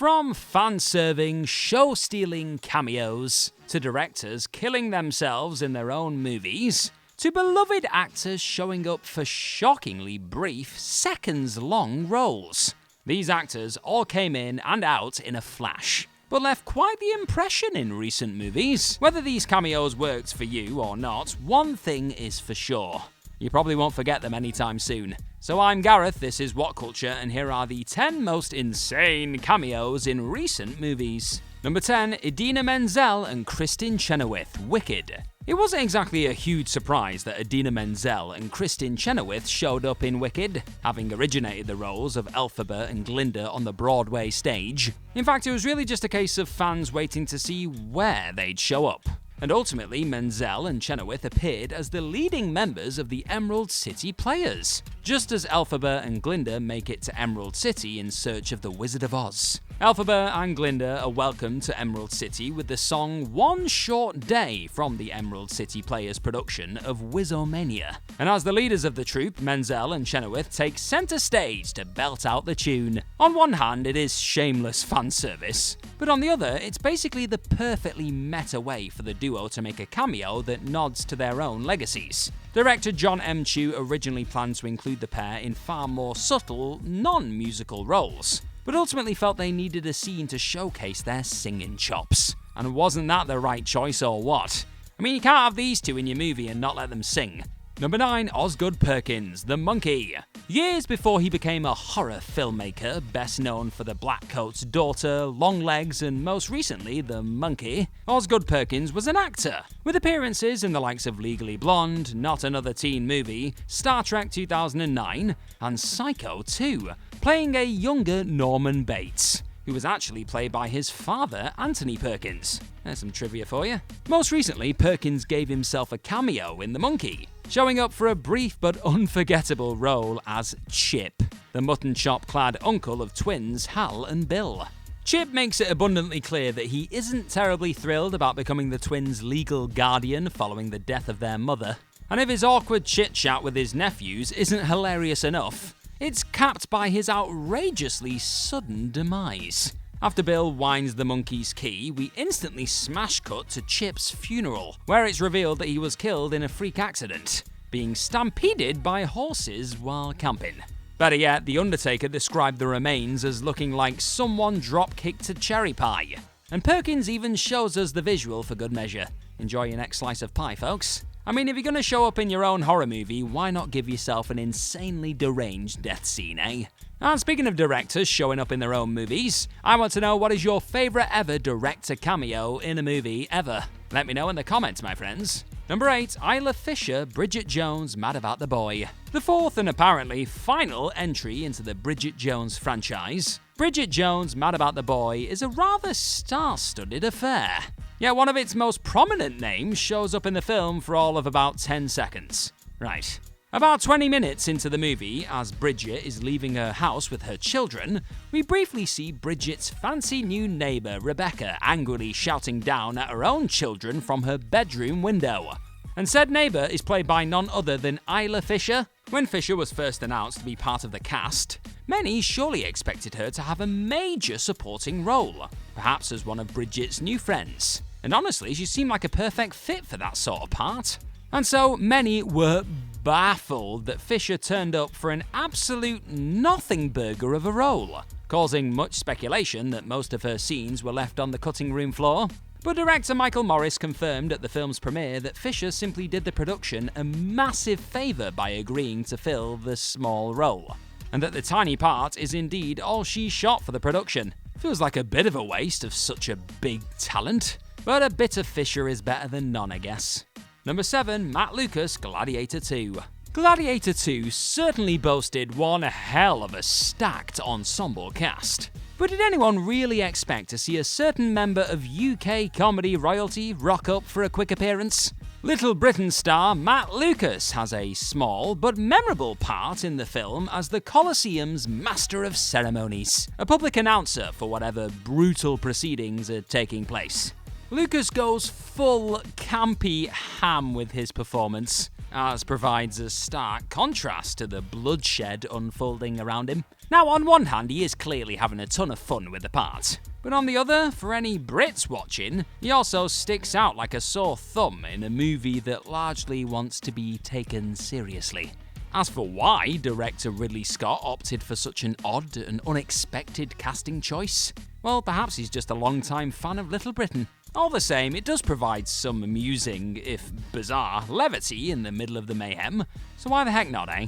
From fan-serving, show-stealing cameos, to directors killing themselves in their own movies, to beloved actors showing up for shockingly brief, seconds-long roles. These actors all came in and out in a flash, but left quite the impression in recent movies. Whether these cameos worked for you or not, one thing is for sure. You probably won't forget them anytime soon. So I'm Gareth, this is What Culture, and here are the 10 most insane cameos in recent movies. Number 10, Idina Menzel and Kristin Chenoweth, Wicked. It wasn't exactly a huge surprise that Idina Menzel and Kristin Chenoweth showed up in Wicked, having originated the roles of Elphaba and Glinda on the Broadway stage. In fact, it was really just a case of fans waiting to see where they'd show up. And ultimately, Menzel and Chenoweth appeared as the leading members of the Emerald City Players, just as Elphaba and Glinda make it to Emerald City in search of the Wizard of Oz. Elphaba and Glinda are welcomed to Emerald City with the song One Short Day from the Emerald City Players production of Wizomania. And as the leaders of the troupe, Menzel and Chenoweth take center stage to belt out the tune. On one hand, it is shameless fan service, but on the other, it's basically the perfectly meta way for the duo to make a cameo that nods to their own legacies. Director John M. Chu originally planned to include the pair in far more subtle, non-musical roles, but ultimately felt they needed a scene to showcase their singing chops. And wasn't that the right choice or what? I mean, you can't have these two in your movie and not let them sing. Number 9, Osgood Perkins, the Monkey. Years before he became a horror filmmaker, best known for The Black Coat's Daughter, Longlegs, and most recently, The Monkey, Osgood Perkins was an actor, with appearances in the likes of Legally Blonde, Not Another Teen Movie, Star Trek 2009, and Psycho 2, playing a younger Norman Bates, who was actually played by his father, Anthony Perkins. There's some trivia for you. Most recently, Perkins gave himself a cameo in The Monkey, showing up for a brief but unforgettable role as Chip, the mutton chop-clad uncle of twins Hal and Bill. Chip makes it abundantly clear that he isn't terribly thrilled about becoming the twins' legal guardian following the death of their mother. And if his awkward chit-chat with his nephews isn't hilarious enough, it's capped by his outrageously sudden demise. After Bill winds the monkey's key, we instantly smash cut to Chip's funeral, where it's revealed that he was killed in a freak accident, being stampeded by horses while camping. Better yet, The Undertaker described the remains as looking like someone drop-kicked a cherry pie. And Perkins even shows us the visual for good measure. Enjoy your next slice of pie, folks. I mean, if you're gonna show up in your own horror movie, why not give yourself an insanely deranged death scene, eh? And speaking of directors showing up in their own movies, I want to know what is your favourite ever director cameo in a movie ever. Let me know in the comments, my friends. Number 8, Isla Fischer, Bridget Jones, Mad About the Boy. The fourth and apparently final entry into the Bridget Jones franchise, Bridget Jones, Mad About the Boy is a rather star-studded affair. Yet one of its most prominent names shows up in the film for all of about 10 seconds. Right. About 20 minutes into the movie, as Bridget is leaving her house with her children, we briefly see Bridget's fancy new neighbour Rebecca angrily shouting down at her own children from her bedroom window. And said neighbour is played by none other than Isla Fischer. When Fisher was first announced to be part of the cast, many surely expected her to have a major supporting role, perhaps as one of Bridget's new friends. And honestly, she seemed like a perfect fit for that sort of part. And so many were baffled that Fisher turned up for an absolute nothing burger of a role, causing much speculation that most of her scenes were left on the cutting room floor. But director Michael Morris confirmed at the film's premiere that Fisher simply did the production a massive favour by agreeing to fill the small role, and that the tiny part is indeed all she shot for the production. Feels like a bit of a waste of such a big talent, but a bit of Fisher is better than none, I guess. Number 7, Matt Lucas, Gladiator 2. Gladiator 2 certainly boasted one hell of a stacked ensemble cast. But did anyone really expect to see a certain member of UK comedy royalty rock up for a quick appearance? Little Britain star Matt Lucas has a small but memorable part in the film as the Colosseum's Master of Ceremonies, a public announcer for whatever brutal proceedings are taking place. Lucas goes full campy ham with his performance, as provides a stark contrast to the bloodshed unfolding around him. Now, on one hand, he is clearly having a ton of fun with the part, but on the other, for any Brits watching, he also sticks out like a sore thumb in a movie that largely wants to be taken seriously. As for why director Ridley Scott opted for such an odd and unexpected casting choice, well, perhaps he's just a long-time fan of Little Britain. All the same, it does provide some amusing, if bizarre, levity in the middle of the mayhem, so why the heck not, eh?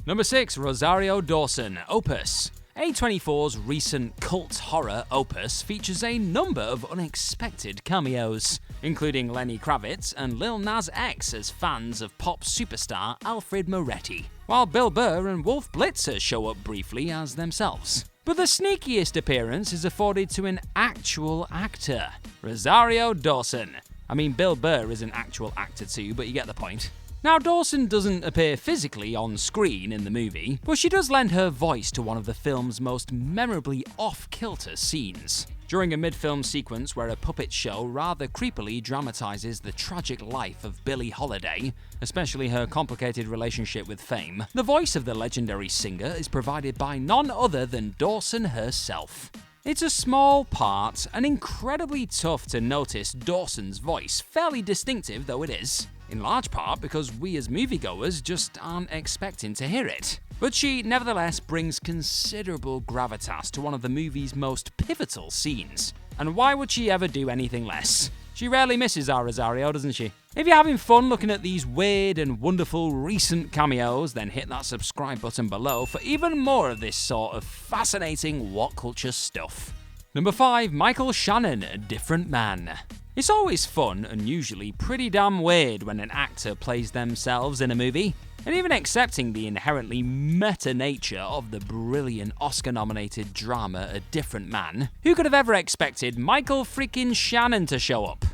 Number 6, Rosario Dawson, Opus. A24's recent cult horror Opus features a number of unexpected cameos, including Lenny Kravitz and Lil Nas X as fans of pop superstar Alfred Moretti, while Bill Burr and Wolf Blitzer show up briefly as themselves. But the sneakiest appearance is afforded to an actual actor, Rosario Dawson. I mean, Bill Burr is an actual actor too, but you get the point. Now, Dawson doesn't appear physically on screen in the movie, but she does lend her voice to one of the film's most memorably off-kilter scenes. During a mid-film sequence where a puppet show rather creepily dramatizes the tragic life of Billie Holiday, especially her complicated relationship with fame, the voice of the legendary singer is provided by none other than Dawson herself. It's a small part, and incredibly tough to notice Dawson's voice, fairly distinctive though it is, in large part because we as moviegoers just aren't expecting to hear it. But she nevertheless brings considerable gravitas to one of the movie's most pivotal scenes. And why would she ever do anything less? She rarely misses our Rosario, doesn't she? If you're having fun looking at these weird and wonderful recent cameos, then hit that subscribe button below for even more of this sort of fascinating what culture stuff. Number 5, Michael Shannon, A Different Man. It's always fun and usually pretty damn weird when an actor plays themselves in a movie. And even accepting the inherently meta nature of the brilliant Oscar-nominated drama A Different Man, who could have ever expected Michael freaking Shannon to show up?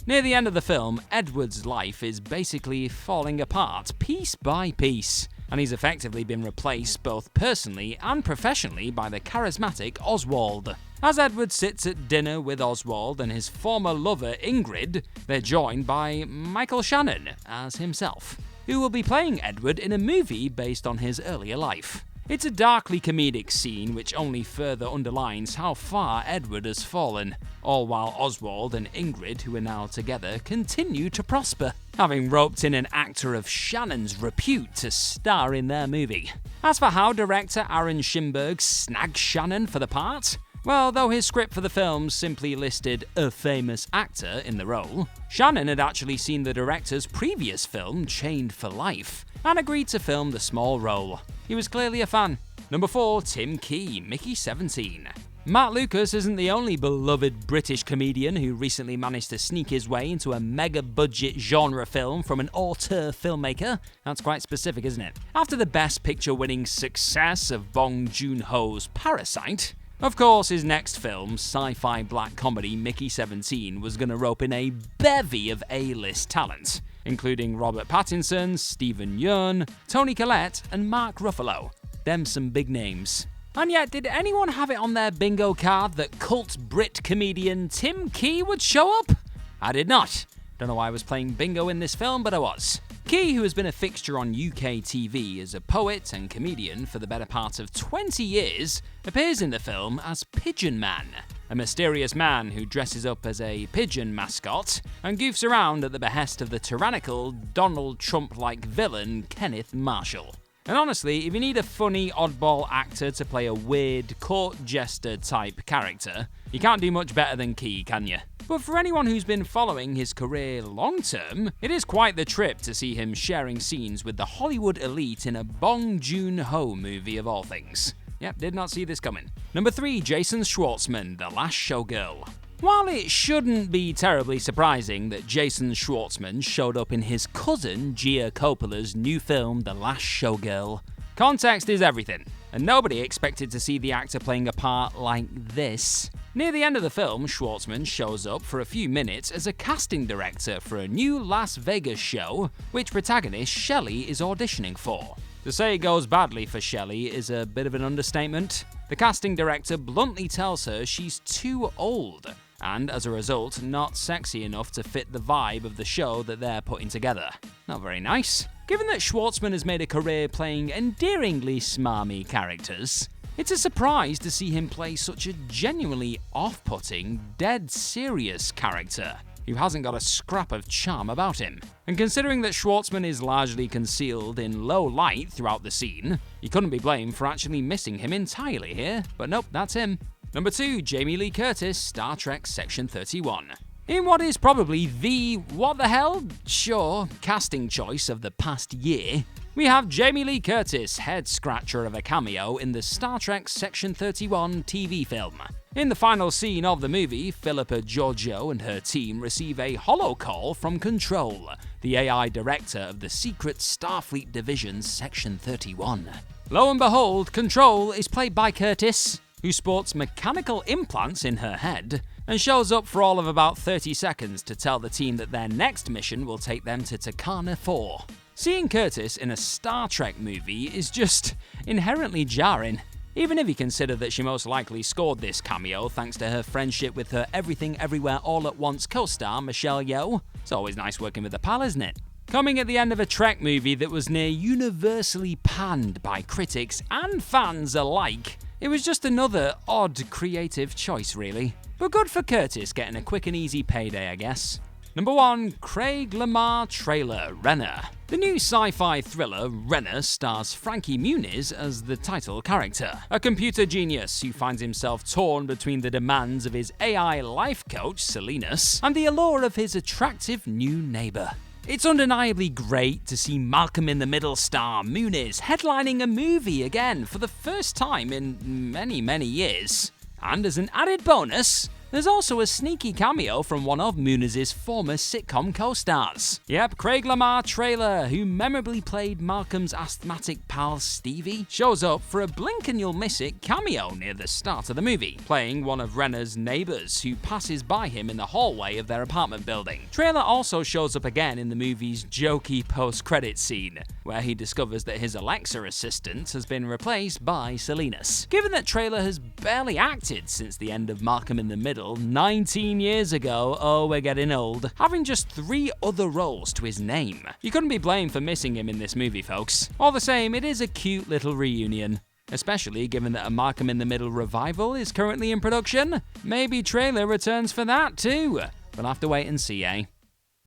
Near the end of the film, Edward's life is basically falling apart piece by piece, and he's effectively been replaced both personally and professionally by the charismatic Oswald. As Edward sits at dinner with Oswald and his former lover Ingrid, they're joined by Michael Shannon as himself, who will be playing Edward in a movie based on his earlier life. It's a darkly comedic scene which only further underlines how far Edward has fallen, all while Oswald and Ingrid, who are now together, continue to prosper, having roped in an actor of Shannon's repute to star in their movie. As for how director Aaron Schimberg snagged Shannon for the part, well, though his script for the film simply listed a famous actor in the role, Shannon had actually seen the director's previous film, Chained for Life, and agreed to film the small role. He was clearly a fan. Number 4, Tim Key, Mickey 17. Matt Lucas isn't the only beloved British comedian who recently managed to sneak his way into a mega-budget genre film from an auteur filmmaker. That's quite specific, isn't it? After the Best Picture-winning success of Bong Joon-ho's Parasite, of course, his next film, sci-fi black comedy Mickey 17, was going to rope in a bevy of A-list talent, including Robert Pattinson, Stephen Yeun, Toni Collette, and Mark Ruffalo. Them some big names. And yet, did anyone have it on their bingo card that cult Brit comedian Tim Key would show up? I did not. Don't know why I was playing bingo in this film, but I was. Key, who has been a fixture on UK TV as a poet and comedian for the better part of 20 years, appears in the film as Pigeon Man, a mysterious man who dresses up as a pigeon mascot and goofs around at the behest of the tyrannical, Donald Trump-like villain Kenneth Marshall. And honestly, if you need a funny, oddball actor to play a weird, court jester type character, you can't do much better than Key, can you? But for anyone who's been following his career long-term, it is quite the trip to see him sharing scenes with the Hollywood elite in a Bong Joon-ho movie of all things. Yep, did not see this coming. Number 3, Jason Schwartzman, The Last Showgirl. While it shouldn't be terribly surprising that Jason Schwartzman showed up in his cousin Gia Coppola's new film The Last Showgirl, context is everything, and nobody expected to see the actor playing a part like this. Near the end of the film, Schwartzman shows up for a few minutes as a casting director for a new Las Vegas show, which protagonist Shelley is auditioning for. To say it goes badly for Shelley is a bit of an understatement. The casting director bluntly tells her she's too old, and as a result, not sexy enough to fit the vibe of the show that they're putting together. Not very nice. Given that Schwarzman has made a career playing endearingly smarmy characters, it's a surprise to see him play such a genuinely off-putting, dead serious character who hasn't got a scrap of charm about him. And considering that Schwarzman is largely concealed in low light throughout the scene, you couldn't be blamed for actually missing him entirely here, but nope, that's him. Number 2, Jamie Lee Curtis, Star Trek Section 31. In what is probably the what the hell? Sure, casting choice of the past year, we have Jamie Lee Curtis, head scratcher of a cameo in the Star Trek Section 31 TV film. In the final scene of the movie, Philippa Georgiou and her team receive a holo call from Control, the AI director of the secret Starfleet Division's Section 31. Lo and behold, Control is played by Curtis, who sports mechanical implants in her head, and shows up for all of about 30 seconds to tell the team that their next mission will take them to Takana 4. Seeing Curtis in a Star Trek movie is just inherently jarring, even if you consider that she most likely scored this cameo thanks to her friendship with her Everything Everywhere All at Once co-star Michelle Yeoh. It's always nice working with a pal, isn't it? Coming at the end of a Trek movie that was near universally panned by critics and fans alike, it was just another odd creative choice really. But good for Curtis getting a quick and easy payday, I guess. Number 1, Craig Lamar trailer, Rena. The new sci-fi thriller, Rena, stars Frankie Muniz as the title character, a computer genius who finds himself torn between the demands of his AI life coach, Salinas, and the allure of his attractive new neighbor. It's undeniably great to see Malcolm in the Middle star Muniz headlining a movie again for the first time in many years. And as an added bonus, there's also a sneaky cameo from one of Muniz's former sitcom co-stars. Yep, Craig Lamar trailer, who memorably played Malcolm's asthmatic pal Stevie, shows up for a blink and you'll miss it cameo near the start of the movie, playing one of Rena's neighbors who passes by him in the hallway of their apartment building. Trailer also shows up again in the movie's jokey post-credit scene, where he discovers that his Alexa assistant has been replaced by Salinas. Given that Trailer has barely acted since the end of Malcolm in the Middle 19 years ago, oh we're getting old, having just 3 other roles to his name, you couldn't be blamed for missing him in this movie, folks. All the same, it is a cute little reunion, especially given that a Malcolm in the Middle revival is currently in production. Maybe Trailer returns for that too. We'll have to wait and see, eh?